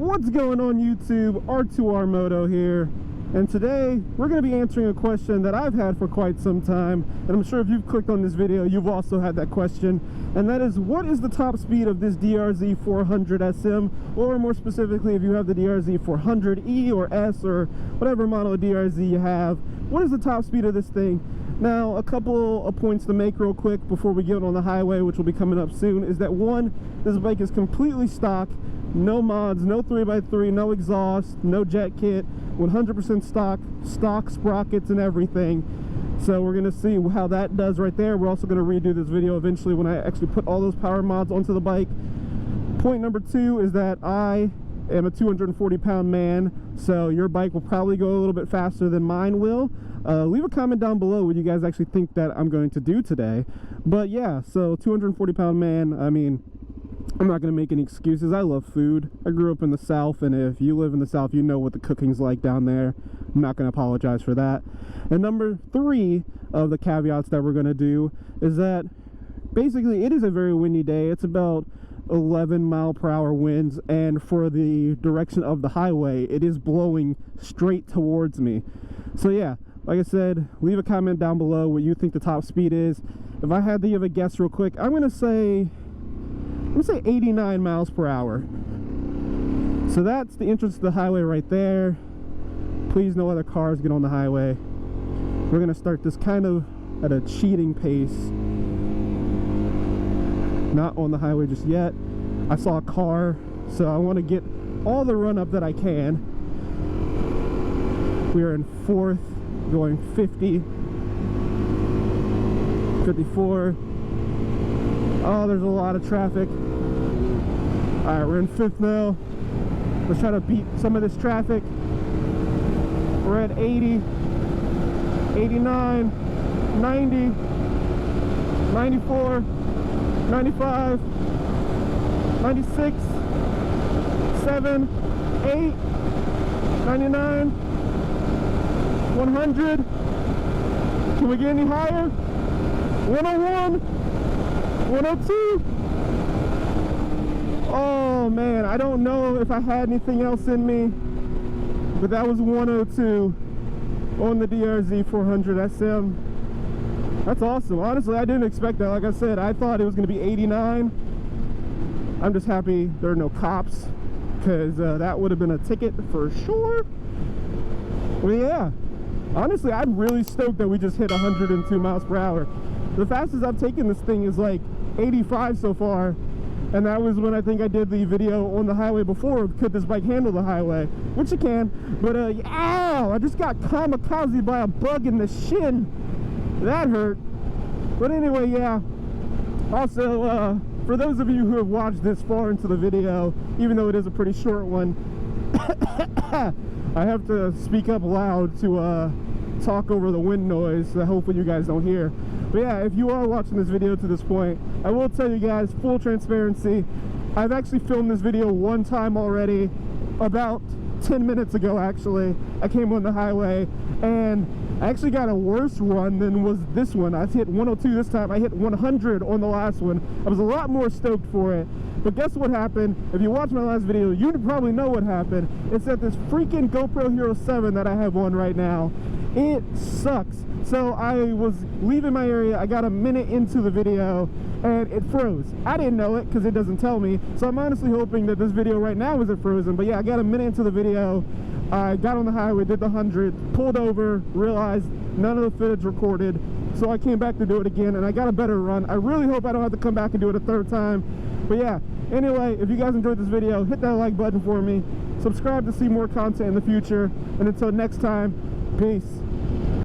What's going on YouTube? R2R Moto here, and today we're going to be answering a question that I've had for quite some time, and I'm sure if you've clicked on this video you've also had that question, and that is, what is the top speed of this DRZ400SM, or more specifically if you have the DRZ400E or S or whatever model of DRZ you have, what is the top speed of this thing? Now, a couple of points to make real quick before we get on the highway, which will be coming up soon, is that one, this bike is completely stock, no mods, no 3x3, no exhaust, no jet kit, 100% stock sprockets and everything. So we're gonna see how that does right there. We're also gonna redo this video eventually when I actually put all those power mods onto the bike. Point number two is that I am a 240-pound man, so your bike will probably go a little bit faster than mine will. Leave a comment down below what you guys actually think that I'm going to do today. But yeah, so 240-pound man, I mean, I'm not going to make any excuses. I love food. I grew up in the South, and if you live in the South, you know what the cooking's like down there. I'm not going to apologize for that. And number three of the caveats that we're going to do is that basically it is a very windy day. It's about 11 mile-per-hour winds, and for the direction of the highway, it is blowing straight towards me. So yeah, like I said, leave a comment down below what you think the top speed is. If I had to give a guess real quick, I'm gonna say 89 miles per hour. So that's the entrance to the highway right there. Please no other cars get on the highway. We're gonna start this kind of at a cheating pace. Not on the highway just yet. I saw a car, so I want to get all the run up that I can. We are in fourth, going 50, 54. Oh, there's a lot of traffic. Alright, we're in fifth now. Let's try to beat some of this traffic. We're at 80, 89, 90, 94, 95, 96, 7, 8, 99, 100. Can we get any higher? 101, 102. Oh man, I don't know if I had anything else in me, but that was 102 on the DRZ400SM. That's awesome. Honestly, I didn't expect that. Like I said, I thought it was going to be 89. I'm just happy there are no cops, because that would have been a ticket for sure. Well, yeah. Honestly, I'm really stoked that we just hit 102 miles per hour. The fastest I've taken this thing is like 85 so far. And that was when I think I did the video on the highway before, could this bike handle the highway? Which it can. But, ow! I just got kamikaze by a bug in the shin. That hurt. But anyway, yeah. Also, for those of you who have watched this far into the video, even though it is a pretty short one, I have to speak up loud to talk over the wind noise that hopefully you guys don't hear. But yeah, if you are watching this video to this point, I will tell you guys, full transparency, I've actually filmed this video one time already, about 10 minutes ago actually. I came on the highway and I actually got a worse run than was this one. I hit 102 this time. I hit 100 on the last one. I was a lot more stoked for it. But guess what happened? If you watched my last video, you probably know what happened. It's that this freaking GoPro Hero 7 that I have on right now, it sucks. So I was leaving my area, I got a minute into the video, and it froze. I didn't know it because it doesn't tell me, so I'm honestly hoping that this video right now isn't frozen. But yeah, I got a minute into the video, I got on the highway, did the 100, pulled over, realized none of the footage recorded, so I came back to do it again, and I got a better run. I really hope I don't have to come back and do it a third time. But yeah, anyway, if you guys enjoyed this video, hit that like button for me, subscribe to see more content in the future, and until next time, peace.